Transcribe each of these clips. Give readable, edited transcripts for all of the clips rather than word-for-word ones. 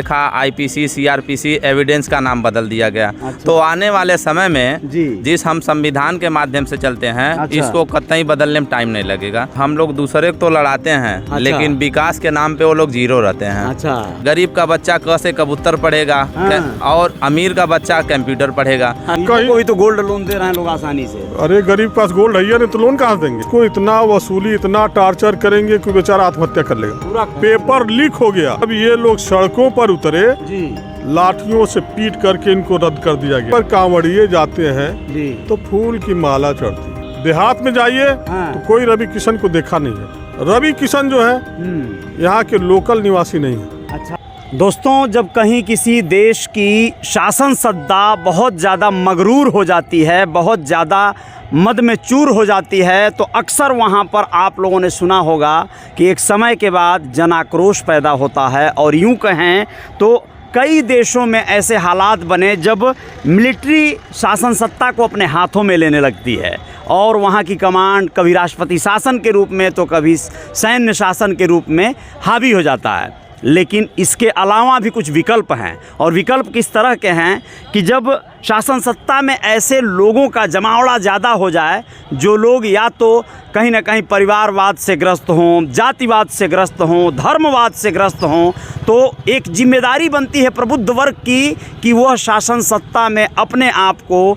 देखा IPC CrPC evidence का नाम बदल दिया गया। अच्छा। तो आने वाले समय में जी जिस हम संविधान के माध्यम से चलते हैं, अच्छा। इसको कतई बदलने में टाइम नहीं लगेगा। हम लोग दूसरे को तो लड़ाते हैं, अच्छा। लेकिन विकास के नाम पे वो लोग जीरो रहते हैं। अच्छा। गरीब का बच्चा क से कबूतर पढ़ेगा, हाँ। और अमीर का बच्चा कंप्यूटर पढ़ेगा। कोई तो गोल्ड लोन दे रहे हैं लोग आसानी से। अरे गरीब के पास गोल्ड है नहीं तो लोन कहाँ से देंगे? इसको इतना वसूली इतना टार्चर करेंगे कि बेचारा आत्महत्या कर लेगा। पूरा पेपर लीक हो गया। अब ये लोग सड़कों पर उतरे, जी लाठियों से पीट करके इनको रद्द कर दिया गया। पर कांवड़िए जाते हैं जी तो फूल की माला चढ़ती। देहात में जाइए हाँ। तो कोई रवि किशन को देखा नहीं है। रवि किशन जो है यहाँ के लोकल निवासी नहीं है। अच्छा दोस्तों, जब कहीं किसी देश की शासन सत्ता बहुत ज़्यादा मगरूर हो जाती है, बहुत ज़्यादा मद में चूर हो जाती है, तो अक्सर वहाँ पर आप लोगों ने सुना होगा कि एक समय के बाद जन आक्रोश पैदा होता है। और यूँ कहें तो कई देशों में ऐसे हालात बने जब मिलिट्री शासन सत्ता को अपने हाथों में लेने लगती है और वहाँ की कमांड कभी राष्ट्रपति शासन के रूप में तो कभी सैन्य शासन के रूप में हावी हो जाता है। लेकिन इसके अलावा भी कुछ विकल्प हैं, और विकल्प किस तरह के हैं कि जब शासन सत्ता में ऐसे लोगों का जमावड़ा ज़्यादा हो जाए जो लोग या तो कहीं ना कहीं परिवारवाद से ग्रस्त हों, जातिवाद से ग्रस्त हों, धर्मवाद से ग्रस्त हों, तो एक जिम्मेदारी बनती है प्रबुद्ध वर्ग की कि वह शासन सत्ता में अपने आप को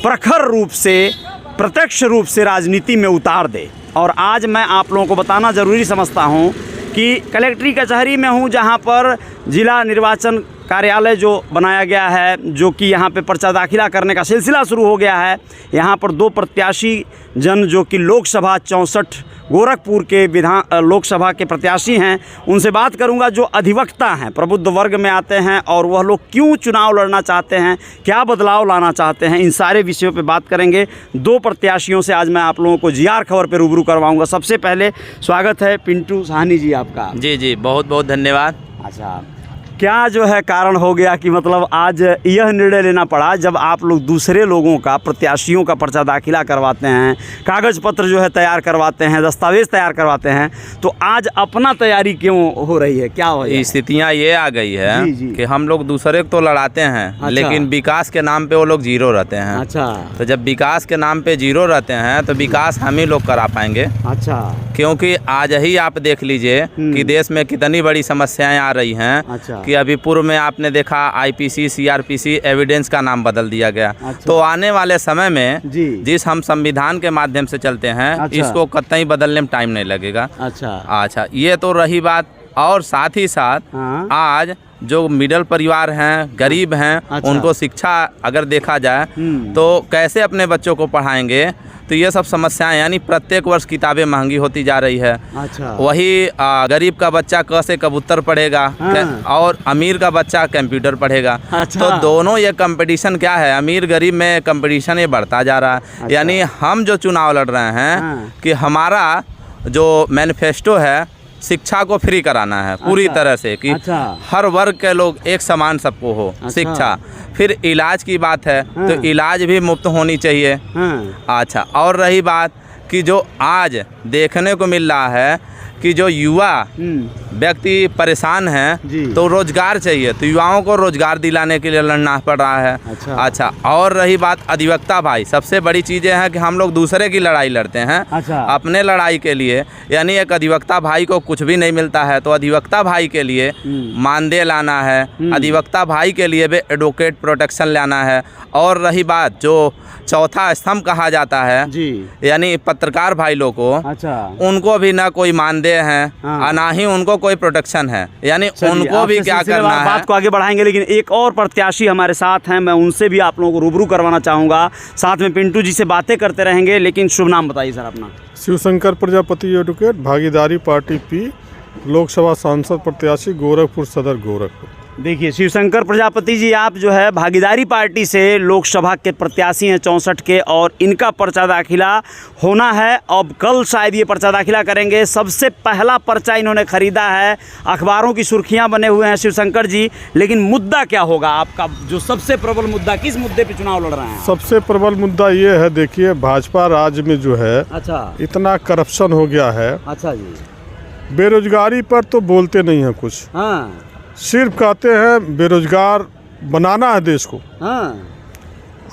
प्रखर रूप से, प्रत्यक्ष रूप से राजनीति में उतार दे। और आज मैं आप लोगों को बताना ज़रूरी समझता हूँ कि कलेक्ट्री कचहरी में हूँ, जहाँ पर जिला निर्वाचन कार्यालय जो बनाया गया है, जो कि यहाँ पे पर्चा दाखिला करने का सिलसिला शुरू हो गया है। यहाँ पर दो प्रत्याशी जन जो कि लोकसभा 64 गोरखपुर के लोकसभा के प्रत्याशी हैं, उनसे बात करूंगा, जो अधिवक्ता हैं, प्रबुद्ध वर्ग में आते हैं, और वह लोग क्यों चुनाव लड़ना चाहते हैं, क्या बदलाव लाना चाहते हैं, इन सारे विषयों पे बात करेंगे। दो प्रत्याशियों से आज मैं आप लोगों को जीआर खबर पे रूबरू करवाऊंगा। सबसे पहले स्वागत है पिंटू साहनी जी आपका। जी जी, बहुत बहुत धन्यवाद। अच्छा, क्या जो है कारण हो गया कि मतलब आज यह निर्णय लेना पड़ा, जब आप लोग दूसरे लोगों का, प्रत्याशियों का पर्चा दाखिला करवाते हैं, कागज़ पत्र जो है तैयार करवाते हैं, दस्तावेज तैयार करवाते हैं, तो आज अपना तैयारी क्यों हो रही है, क्या हो? स्थितियाँ ये आ गई है जी, जी। कि हम लोग दूसरे को तो लड़ाते हैं, अच्छा। लेकिन विकास के नाम पे वो लोग जीरो रहते हैं। अच्छा। तो जब विकास के नाम पे जीरो रहते हैं तो विकास हम ही लोग करा पाएंगे। अच्छा। क्योंकि आज ही आप देख लीजिए कि देश में कितनी बड़ी समस्याएं आ रही हैं। अच्छा। कि अभी पूर्व में आपने देखा आईपीसी सीआरपीसी एविडेंस का नाम बदल दिया गया। अच्छा। तो आने वाले समय में जी जिस हम संविधान के माध्यम से चलते हैं, अच्छा। इसको कतई बदलने में टाइम नहीं लगेगा। अच्छा, ये तो रही बात। और साथ ही साथ हाँ। आज जो मिडिल परिवार हैं, गरीब हैं, अच्छा। उनको शिक्षा अगर देखा जाए तो कैसे अपने बच्चों को पढ़ाएंगे, तो ये सब समस्याएं, यानी प्रत्येक वर्ष किताबें महंगी होती जा रही है। अच्छा। वही गरीब का बच्चा क से कबूतर पढ़ेगा, हाँ। और अमीर का बच्चा कंप्यूटर पढ़ेगा। अच्छा। तो दोनों ये कंपटीशन क्या है, अमीर गरीब में कंपटीशन ये बढ़ता जा रहा है। अच्छा। यानी हम जो चुनाव लड़ रहे हैं, हाँ। कि हमारा जो मैनिफेस्टो है, शिक्षा को फ्री कराना है पूरी अच्छा। तरह से, कि अच्छा। हर वर्ग के लोग एक समान सबको हो। अच्छा। शिक्षा, फिर इलाज की बात है, हाँ। तो इलाज भी मुफ्त होनी चाहिए। हाँ। अच्छा, और रही बात कि जो आज देखने को मिल रहा है कि जो युवा व्यक्ति परेशान हैं, तो रोजगार चाहिए, तो युवाओं को रोजगार दिलाने के लिए लड़ना पड़ रहा है। अच्छा, और रही बात अधिवक्ता भाई, सबसे बड़ी चीज़ें हैं कि हम लोग दूसरे की लड़ाई लड़ते हैं। अच्छा। अपने लड़ाई के लिए, यानी एक अधिवक्ता भाई को कुछ भी नहीं मिलता है, तो अधिवक्ता भाई के लिए मानदेय लाना है, अधिवक्ता भाई के लिए भी एडवोकेट प्रोटेक्शन लाना है। और रही बात जो चौथा स्तंभ कहा जाता है, यानी पत्रकार भाई लोग को, अच्छा। उनको भी ना कोई मानदेय है, हाँ। ना ही उनको कोई प्रोटेक्शन है, यानी उनको भी क्या करना है। बात को आगे बढ़ाएंगे, लेकिन एक और प्रत्याशी हमारे साथ हैं, मैं उनसे भी आप लोगों को रूबरू करवाना चाहूँगा। साथ में पिंटू जी से बातें करते रहेंगे, लेकिन शुभ नाम बताइए सर अपना। शिवशंकर प्रजापति एडवोकेट, भागीदारी पार्टी पी, लोकसभा सांसद प्रत्याशी, गोरखपुर सदर, गोरखपुर। देखिए शिवशंकर प्रजापति जी, आप जो है भागीदारी पार्टी से लोकसभा के प्रत्याशी हैं 64 के, और इनका पर्चा दाखिला होना है। अब कल शायद ये पर्चा दाखिला करेंगे। सबसे पहला पर्चा इन्होंने खरीदा है, अखबारों की सुर्खियां बने हुए हैं शिवशंकर जी। लेकिन मुद्दा क्या होगा आपका, जो सबसे प्रबल मुद्दा, किस मुद्दे पे चुनाव लड़ रहे हैं? सबसे प्रबल मुद्दा ये है, देखिए भाजपा राज्य में जो है, अच्छा, इतना करप्शन हो गया है। अच्छा जी। बेरोजगारी पर तो बोलते नहीं हैं कुछ, हाँ। सिर्फ कहते हैं बेरोजगार बनाना है देश को, हाँ।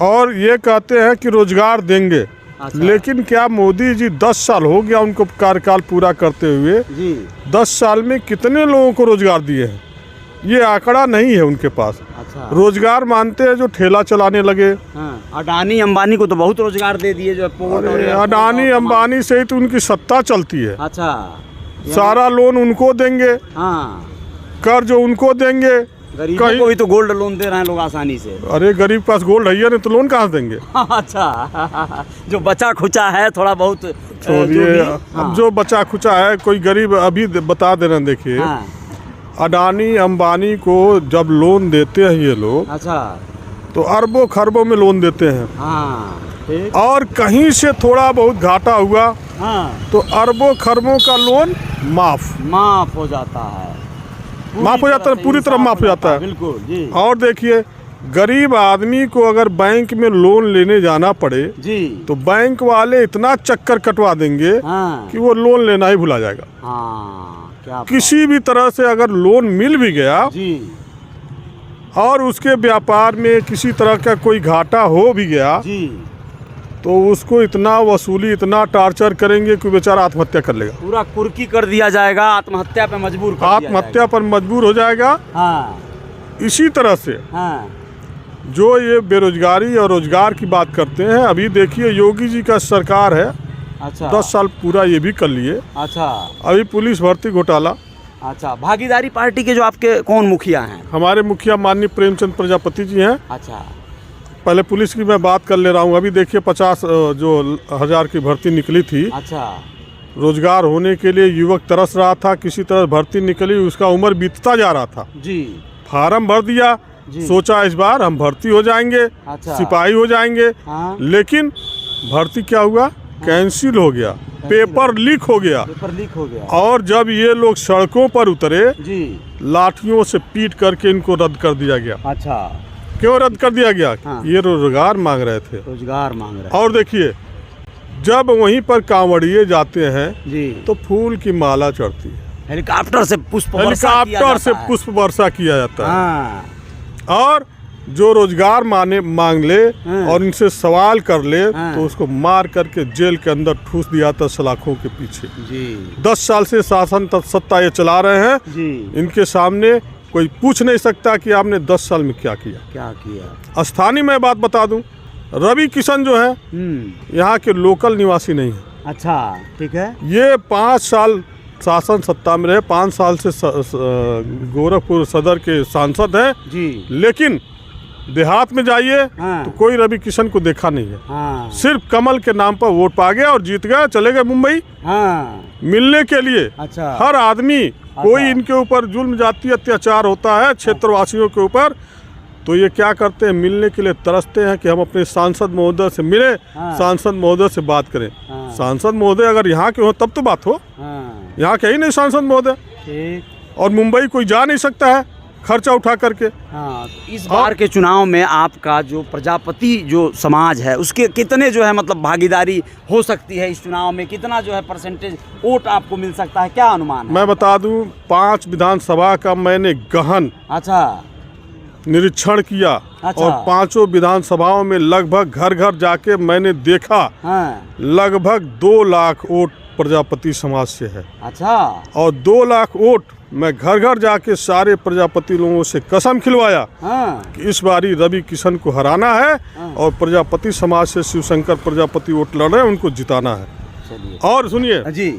और ये कहते हैं कि रोजगार देंगे। अच्छा। लेकिन क्या मोदी जी 10 साल हो गया उनको कार्यकाल पूरा करते हुए, जी 10 साल में कितने लोगों को रोजगार दिए हैं, ये आंकड़ा नहीं है उनके पास। अच्छा। रोजगार मानते हैं जो ठेला चलाने लगे। हाँ। अडानी अंबानी को तो बहुत रोजगार दे दिए, जो पोर्ट और एयरपोर्ट अडानी और अंबानी से ही तो उनकी सत्ता चलती है। अच्छा। सारा लोन उनको देंगे, हाँ। कर्ज उनको देंगे। गरीबों को भी तो गोल्ड लोन दे रहे हैं लोग आसानी से। अरे गरीब के पास गोल्ड है नहीं तो लोन कहाँ से देंगे। अच्छा। जो बचा खुचा है थोड़ा बहुत छोड़िए, अब जो बचा खुचा है कोई गरीब अभी बता दे रहे हैं। देखिए, हाँ। अडानी अंबानी को जब लोन देते हैं ये लोग, अच्छा, तो अरबों खरबों में लोन देते हैं। हाँ। ठीक। और कहीं से थोड़ा बहुत घाटा हुआ हाँ। तो अरबों खरबों का लोन माफ हो जाता है, माफ हो जाता है, पूरी तरह माफ हो जाता है। बिल्कुल जी। और देखिए, गरीब आदमी को अगर बैंक में लोन लेने जाना पड़े जी तो बैंक वाले इतना चक्कर कटवा देंगे हाँ। कि वो लोन लेना ही भुला जाएगा। हाँ, क्या किसी भी तरह से अगर लोन मिल भी गया जी, और उसके व्यापार में किसी तरह का कोई घाटा हो भी गया जी, तो उसको इतना वसूली, इतना टार्चर करेंगे कि बेचारा आत्महत्या कर लेगा। पूरा कुर्की कर दिया जाएगा, आत्महत्या पे मजबूर कर दिया आत्महत्या पर मजबूर हो जाएगा। जाएगा। हाँ। इसी तरह से हाँ। जो ये बेरोजगारी और रोजगार की बात करते हैं, अभी देखिए योगी जी का सरकार है, अच्छा। 10 साल पूरा ये भी कर लिए। अच्छा। अभी पुलिस भर्ती घोटाला। अच्छा, भागीदारी पार्टी के जो आपके कौन मुखिया हैं? हमारे मुखिया माननीय प्रेमचंद प्रजापति जी हैं। अच्छा। पहले पुलिस की मैं बात कर ले रहा हूँ। अभी देखिए 50 जो हजार की भर्ती निकली थी, अच्छा। रोजगार होने के लिए युवक तरस रहा था, किसी तरह भर्ती निकली, उसका उम्र बीतता जा रहा था। जी। फार्म भर दिया, सोचा इस बार हम भर्ती हो जाएंगे, अच्छा। सिपाही हो जाएंगे। हाँ। लेकिन भर्ती क्या हुआ, कैंसिल हो गया, पेपर लीक हो गया। पेपर लीक हो गया। और जब ये लोग सड़कों पर उतरे, जी, लाठियों से पीट करके इनको रद्द कर दिया गया। अच्छा। क्यों रद्द कर दिया गया? हाँ। ये रोजगार मांग रहे थे। रोजगार मांग रहे हैं। और देखिए, जब वहीं पर कांवड़िए जाते हैं जी, तो फूल की माला चढ़ती है, हेलीकॉप्टर से पुष्प वर्षा किया हेलीकॉप्टर से जाता है। पुष्प वर्षा किया जाता है। हाँ। और जो रोजगार मांग ले हाँ। और इनसे सवाल कर ले, हाँ। तो उसको मार करके जेल के अंदर ठूस दिया था सलाखों के पीछे। जी, 10 साल से शासन सत्ता ये चला रहे हैं। जी। इनके सामने कोई पूछ नहीं सकता कि आपने 10 साल में क्या किया। क्या किया? स्थानीय मैं बात बता दूं, रवि किशन जो है यहाँ के लोकल निवासी नहीं है। अच्छा, ठीक है। ये 5 साल शासन सत्ता में रहे, 5 साल से गोरखपुर सदर के सांसद हैं। जी। लेकिन देहात में जाइए हाँ। तो कोई रवि किशन को देखा नहीं है। हाँ। सिर्फ कमल के नाम पर वोट पा गए और जीत गए, चले गए मुंबई हाँ। मिलने के लिए। अच्छा। हर आदमी, कोई इनके ऊपर जुल्म जाति अत्याचार होता है क्षेत्रवासियों के ऊपर, तो ये क्या करते हैं, मिलने के लिए तरसते हैं कि हम अपने सांसद महोदय से मिले, हाँ। सांसद महोदय से बात करें। हाँ। सांसद महोदय अगर यहाँ के हो तब तो बात हो, हाँ। यहाँ के ही नहीं सांसद महोदय। ठीक। और मुंबई कोई जा नहीं सकता है खर्चा उठा करके। हाँ, तो इस बार के चुनाव में आपका जो प्रजापति जो समाज है उसके कितने जो है मतलब भागीदारी हो सकती है इस चुनाव में, कितना जो है परसेंटेज वोट आपको मिल सकता है, क्या अनुमान है? मैं बता दूं, 5 विधानसभा का मैंने गहन अच्छा। निरीक्षण किया। अच्छा। और 5 विधानसभाओं में लगभग घर घर जाके मैंने देखा, हाँ। लगभग 2 लाख वोट प्रजापति समाज से है। अच्छा। और 2 लाख वोट मैं घर घर जाके सारे प्रजापति लोगों से कसम खिलवाया हाँ। कि इस बारी रवि किशन को हराना है। हाँ। और प्रजापति समाज से शिवशंकर प्रजापति वोट लड़ रहे हैं, उनको जिताना है। चलिए। और सुनिए, जी।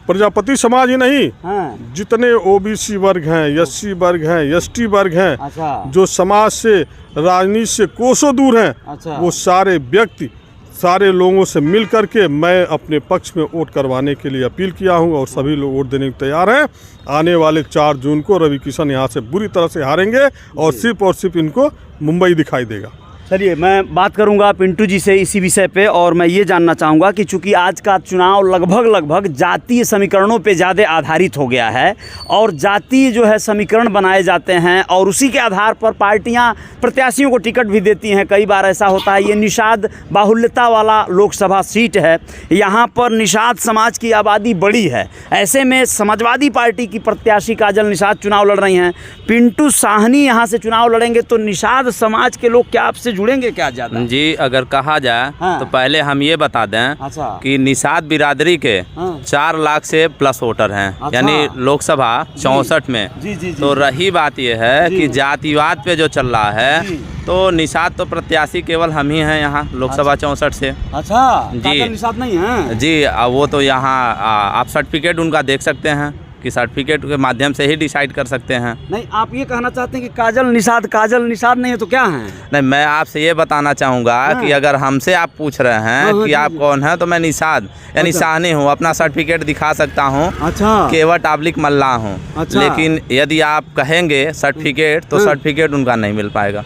प्रजापति समाज ही नहीं, हाँ। जितने ओबीसी वर्ग हैं, एससी वर्ग हैं, एसटी वर्ग हैं, अच्छा। जो समाज से, राजनीति से कोसों दूर हैं, अच्छा। वो सारे व्यक्ति, सारे लोगों से मिल करके मैं अपने पक्ष में वोट करवाने के लिए अपील किया हूं। और सभी लोग वोट देने को तैयार हैं। आने वाले 4 जून को रवि किशन यहाँ से बुरी तरह से हारेंगे और सिर्फ इनको मुंबई दिखाई देगा। चलिए, मैं बात करूंगा पिंटू जी से इसी विषय पे, और मैं ये जानना चाहूँगा कि चूंकि आज का चुनाव लगभग जातीय समीकरणों पे ज़्यादा आधारित हो गया है और जातीय जो है समीकरण बनाए जाते हैं और उसी के आधार पर पार्टियां प्रत्याशियों को टिकट भी देती हैं। कई बार ऐसा होता है, ये निषाद बाहुल्यता वाला लोकसभा सीट है, यहाँ पर निषाद समाज की आबादी बड़ी है। ऐसे में समाजवादी पार्टी की प्रत्याशी काजल निषाद चुनाव लड़ रही हैं, पिंटू साहनी यहाँ से चुनाव लड़ेंगे, तो निषाद समाज के लोग क्या आपसे जुड़ेंगे क्या ज़्यादा? जी, अगर कहा जाए तो पहले हम ये बता दें कि निषाद बिरादरी के 4 लाख से प्लस वोटर हैं, यानी लोकसभा 64 में। तो रही बात ये है कि जातिवाद पे जो चल रहा है, तो निषाद तो प्रत्याशी केवल हम ही हैं यहाँ लोकसभा 64 से। अच्छा जी, निषाद नहीं है जी, वो तो यहाँ आप सर्टिफिकेट उनका देख सकते हैं कि सर्टिफिकेट के माध्यम से ही डिसाइड कर सकते हैं। नहीं, आप ये कहना चाहते हैं कि काजल निषाद नहीं है तो क्या है? नहीं, मैं आपसे ये बताना चाहूँगा कि अगर हमसे आप पूछ रहे हैं कि आप कौन हैं, तो मैं निषाद यानी साहनी हूँ, अपना सर्टिफिकेट दिखा सकता हूँ। अच्छा, केवट आब्लिक मल्ला हूँ। अच्छा। लेकिन यदि आप कहेंगे सर्टिफिकेट, तो सर्टिफिकेट उनका नहीं मिल पाएगा।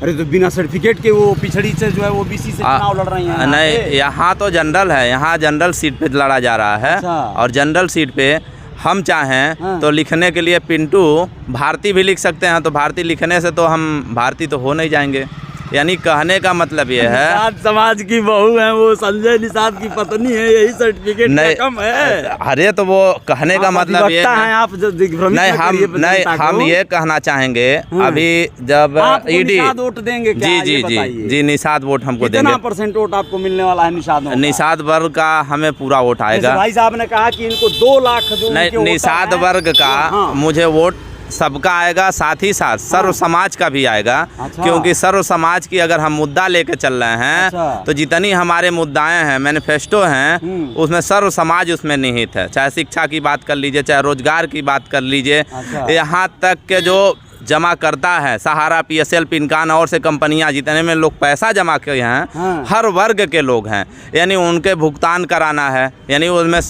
अरे तो बिना सर्टिफिकेट के वो पिछड़ी से जो है वो बीसी से चुनाव लड़ रही हैं? नहीं, यहाँ तो जनरल है, यहाँ जनरल सीट पे लड़ा जा रहा है। अच्छा। और जनरल सीट पे हम चाहें तो लिखने के लिए पिंटू भारती भी लिख सकते हैं, तो भारती लिखने से तो हम भारती तो हो नहीं जाएंगे। यानी कहने का मतलब ये है, निषाद समाज की बहू है, वो संजय निषाद की पत्नी है, यही सर्टिफिकेट नहीं कम है। अरे तो वो कहने का मतलब ये है, आप नहीं, हम ये कहना चाहेंगे, अभी जब ईडी वोट देंगे क्या? जी, निषाद वोट हमको देंगे। कितना परसेंट वोट आपको मिलने वाला है निषाद वर्ग का? हमें पूरा वोट आएगा। भाई साहब ने कहा कि इनको 2 लाख नहीं, निषाद वर्ग का मुझे वोट सबका आएगा, साथ ही साथ सर्व समाज का भी आएगा। अच्छा। क्योंकि सर्व समाज की अगर हम मुद्दा लेके चल रहे हैं, अच्छा। तो जितनी हमारे मुद्दाएं हैं, मैनिफेस्टो हैं, उसमें सर्व समाज उसमें निहित है। चाहे शिक्षा की बात कर लीजिए, चाहे रोजगार की बात कर लीजिए, अच्छा। यहाँ तक के जो जमा करता है सहारा, PSL, पिनकान और से कंपनियां, जितने में लोग पैसा जमा किए हैं, हर वर्ग के लोग हैं, यानी उनके भुगतान कराना है। यानी उसमें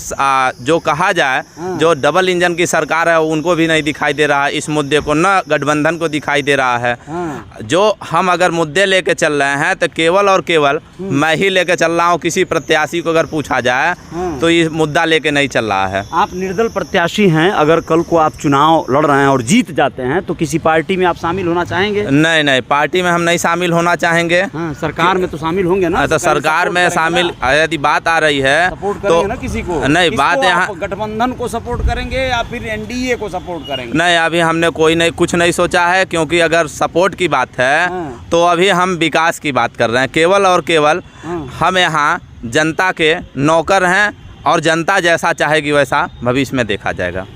जो कहा जाए, जो डबल इंजन की सरकार है उनको भी नहीं दिखाई दे रहा है इस मुद्दे को, न गठबंधन को दिखाई दे रहा है। जो हम अगर मुद्दे लेके चल रहे हैं, तो केवल और केवल मैं ही लेके चल रहा हूँ। किसी प्रत्याशी को अगर पूछा जाए तो ये मुद्दा लेके नहीं चल रहा है। आप निर्दल प्रत्याशी हैं, अगर कल को आप चुनाव लड़ रहे हैं और जीत जाते हैं, तो किसी पार्टी में आप शामिल होना चाहेंगे? नहीं, पार्टी में हम नहीं शामिल होना चाहेंगे। सरकार में तो शामिल होंगे ना? तो सरकार में शामिल यदि बात आ रही है तो ना किसी को नहीं, बात यहाँ गठबंधन को सपोर्ट करेंगे या फिर NDA को सपोर्ट करेंगे? नहीं, अभी हमने कुछ नहीं सोचा है, क्योंकि अगर सपोर्ट की बात है तो अभी हम विकास की बात कर रहे हैं। केवल और केवल हम यहाँ जनता के नौकर हैं, और जनता जैसा चाहेगी वैसा भविष्य में देखा जाएगा।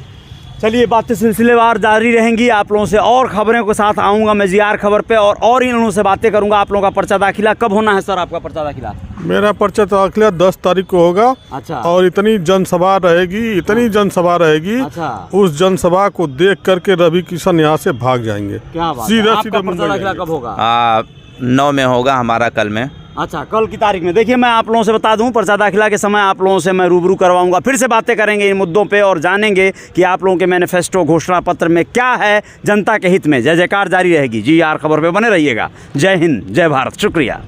चलिए, बातें सिलसिलेवार जारी रहेंगी। आप लोगों से और खबरों के साथ आऊँगा मैं GR खबर पे, और इन लोगों से बातें करूँगा। आप लोगों का पर्चा दाखिला कब होना है सर? आपका पर्चा दाखिला? मेरा पर्चा दाखिला 10 तारीख को होगा। अच्छा। और इतनी जनसभा रहेगी, अच्छा। उस जनसभा को देख करके रवि किशन यहाँ से भाग जाएंगे। क्या बात है? सीधा आपका पर्चा दाखिला कब होगा? 9 में होगा हमारा, कल में। अच्छा, कल की तारीख में। देखिए, मैं आप लोगों से बता दूं, पर्चा दाखिला के समय आप लोगों से मैं रूबरू करवाऊंगा, फिर से बातें करेंगे इन मुद्दों पे और जानेंगे कि आप लोगों के मैनिफेस्टो घोषणा पत्र में क्या है जनता के हित में। जय जयकार जारी रहेगी। GR खबर पे बने रहिएगा। जय हिंद, जय भारत, शुक्रिया।